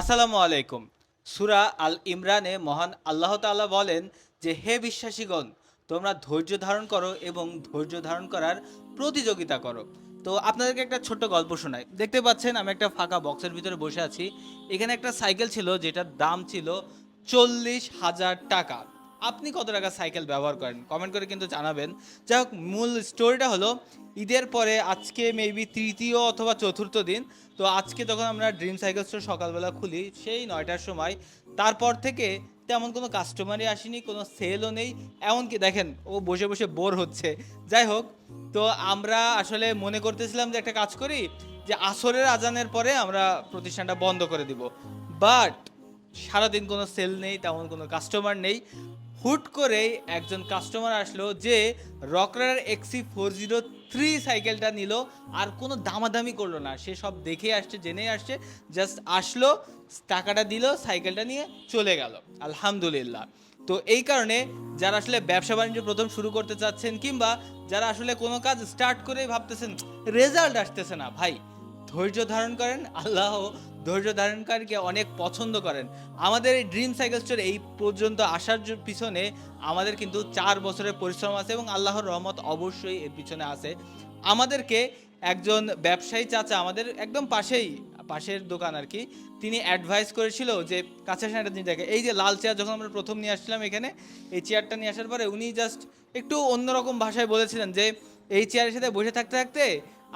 আসসালামু আলাইকুম। সূরা আল ইমরানে মহান আল্লাহ তাআলা বলেন যে, হে বিশ্বাসীগণ, তোমরা ধৈর্য ধারণ করো এবং ধৈর্য ধারণ করার প্রতিযোগিতা করো। তো আপনাদেরকে একটা ছোট্ট গল্প শোনাই। দেখতে পাচ্ছেন আমি একটা ফাঁকা বক্সের ভিতরে বসে আছি। এখানে একটা সাইকেল ছিল যেটার দাম ছিল ৳৪০,০০০। আপনি কত টাকা সাইকেল ব্যবহার করেন? কমেন্ট করে কিন্তু জানাবেন। যাই হোক, মূল স্টোরিটা হলো, ঈদের পরে আজকে মেবি তৃতীয় অথবা চতুর্থ দিন। তো আজকে যখন আমরা ড্রিম সাইকেল স্টোর সকালবেলা খুলি সেই ৯টার সময়, তারপর থেকে তেমন কোনো কাস্টমারই আসেনি, কোনো সেলও নেই। এমনকি দেখেন ও বসে বসে বোর হচ্ছে। যাই হোক, তো আমরা আসলে মনে করতেছিলাম যে একটা কাজ করি, যে আসরের আজানের পরে আমরা প্রতিষ্ঠানটা বন্ধ করে দিব। বাট সারাদিন কোনো সেল নেই, তেমন কোনো কাস্টমার নেই। হুট করেই একজন কাস্টমার আসলো যে রকরার XC403 সাইকেলটা নিল। আর কোনো দামাদামি করলো না, সে সব দেখে আসছে, জেনে আসছে, জাস্ট আসলো, টাকাটা দিল, সাইকেলটা নিয়ে চলে গেল। আলহামদুলিল্লাহ। তো এই কারণে যারা আসলে ব্যবসা বাণিজ্য প্রথম শুরু করতে চাচ্ছেন, কিংবা যারা আসলে কোনো কাজ স্টার্ট করেই ভাবতেছেন রেজাল্ট আসতেছে না, ভাই ধৈর্য ধারণ করেন। আল্লাহ ধৈর্য ধারণকারীকে অনেক পছন্দ করেন। আমাদের এই ড্রিম সাইকেল স্টোর এই পর্যন্ত আসার পিছনে আমাদের কিন্তু 4 বছরের পরিশ্রম আছে এবং আল্লাহর রহমত অবশ্যই এর পিছনে আছে। আমাদেরকে একজন ব্যবসায়ী চাচা, আমাদের একদম পাশের দোকান আর কি, তিনি অ্যাডভাইস করেছিল যে কাছে আসেন একটা জিনিস দেখে, এই যে লাল চেয়ার যখন আমরা প্রথম নিয়ে আসছিলাম এখানে, এই চেয়ারটা নিয়ে আসার পরে উনি জাস্ট একটু অন্যরকম ভাষায় বলেছিলেন যে এই চেয়ারের সাথে বসে থাকতে থাকতে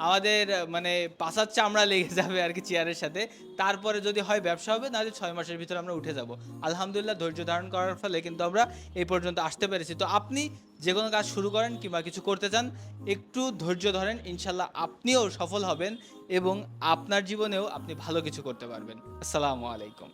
আমাদের মানে পাছার চামড়া লেগে যাবে আর কি চেয়ারের সাথে। তারপরে যদি হয় ব্যবসা হবে, নাহলে 6 মাসের ভিতরে আমরা উঠে যাব। আলহামদুলিল্লাহ, ধৈর্য ধারণ করার ফলে কিন্তু আমরা এই পর্যন্ত আসতে পেরেছি। তো আপনি যে কোনো কাজ শুরু করেন কিংবা কিছু করতে চান, একটু ধৈর্য ধরেন, ইনশাল্লাহ আপনিও সফল হবেন এবং আপনার জীবনেও আপনি ভালো কিছু করতে পারবেন। আসসালামু আলাইকুম।